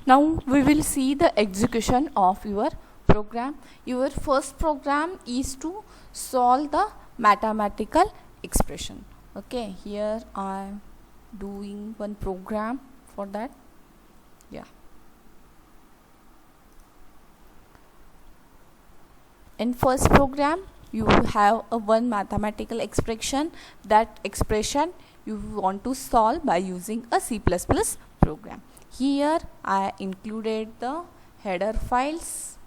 Now we will see the execution of your program. Your first program is to solve the mathematical expression. Okay, here I am doing one program for that. Yeah. In first program you have a one mathematical expression. That expression you want to solve by using a C++ program. Here I included the header files.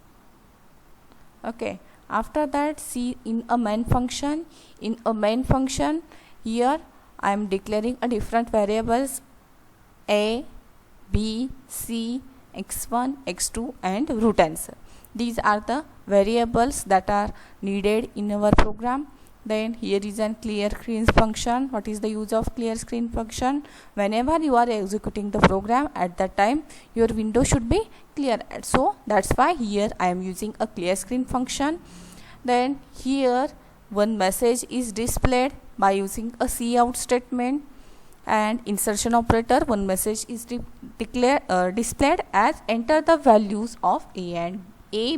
Okay, after that, see in a main function. In a main function, here I am declaring a different variables a, b, c, x1, x2 and root answer. These are the variables that are needed in our program. Then here is an clear screen function. What is the use of clear screen function? Whenever you are executing the program, at that time your window should be clear, so that's why here I am using a clear screen function. Then here one message is displayed by using a cout statement, and insertion operator. One message is displayed as enter the values of a,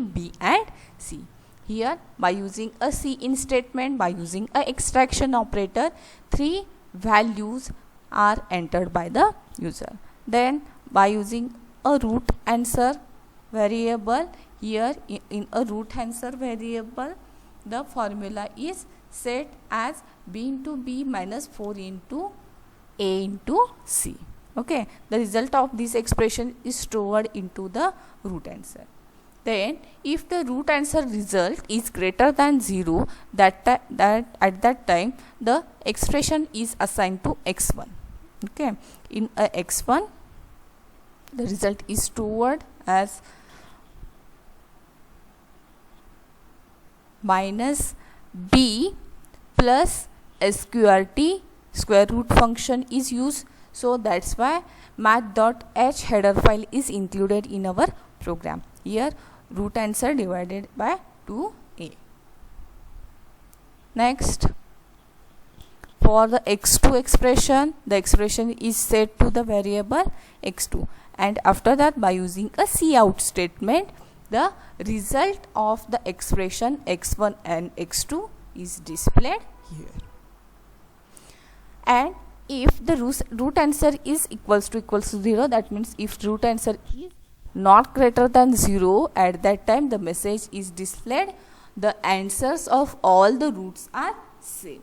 b and c. Here by using a cin statement, by using a extraction operator, 3 values are entered by the user. Then by using a root answer variable, here in a root answer variable the formula is set as b into b minus 4 into a into c. Okay, the result of this expression is stored into the root answer. Then if the root answer result is greater than 0, that at that time the expression is assigned to x1. Okay, in a x1 the result is stored as minus b plus sqrt, square root function is used, so that's why math.h header file is included in our program. Here root answer divided by 2a. Next, for the x2 expression, the expression is set to the variable x2, and after that by using a cout statement the result of the expression x1 and x2 is displayed here. And if the root answer is equals to 0, that means if root answer is not greater than 0, at that time the message is displayed the answers of all the roots are same.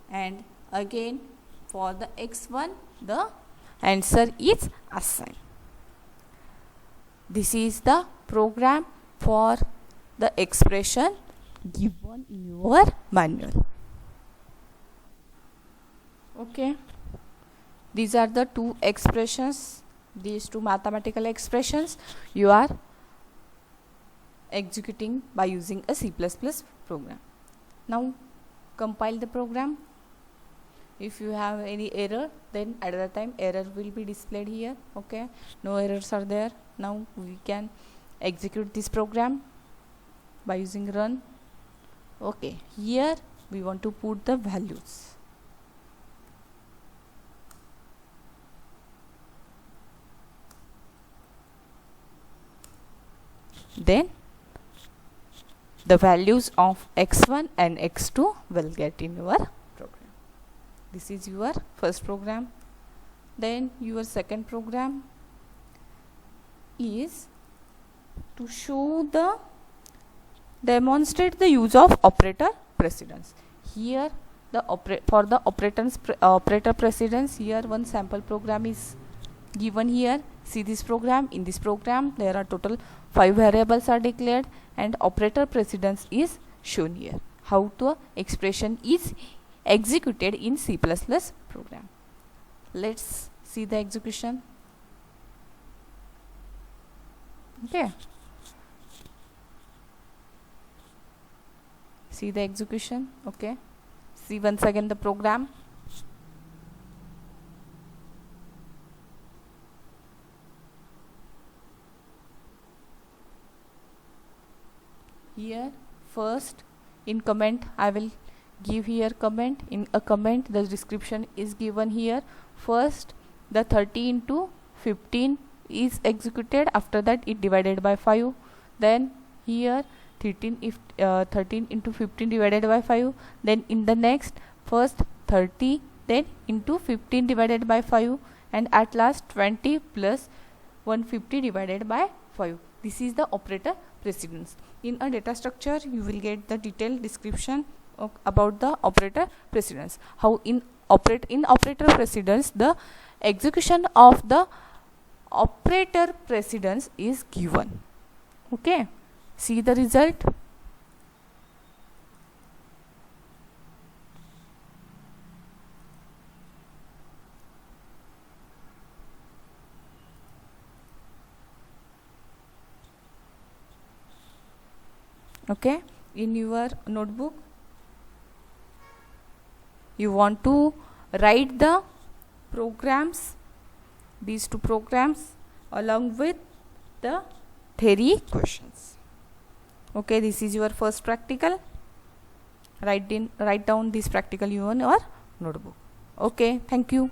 And again for the x1 the answer is assigned. This is the program for the expression given in your manual. Okay, these are the two expressions, these two mathematical expressions you are executing by using a C++ program. Now compile the program. If you have any error, then at that time error will be displayed here. Okay, no errors are there. Now we can execute this program by using run. Okay, here we want to put the values. Then the values of x1 and x2 will get in your program. This is your first program. Then your second program is to show the demonstrate the use of operator precedence. Here the for the operator precedence, here one sample program is given here. See this program. In this program there are total 5 variables are declared and operator precedence is shown here. How the expression is executed in C++ program. Let's see the execution. Okay, see the execution. Okay, see once again the program. Here first in comment I will give here comment. In a comment the description is given here. First the 30 into 15 is executed. After that it divided by 5. Then here 13, if 13 into 15 divided by 5. Then in the next, first 30, then into 15 divided by 5, and at last 20 plus 150 divided by 5. This is the operator precedence. In a data structure you will get the detailed description about the operator precedence. How in operator precedence, the execution of the operator precedence is given. Okay, see the result. Okay, in your notebook you want to write the programs, these two programs, along with the theory questions. Okay, this is your first practical. Write down this practical in your notebook. Okay, thank you.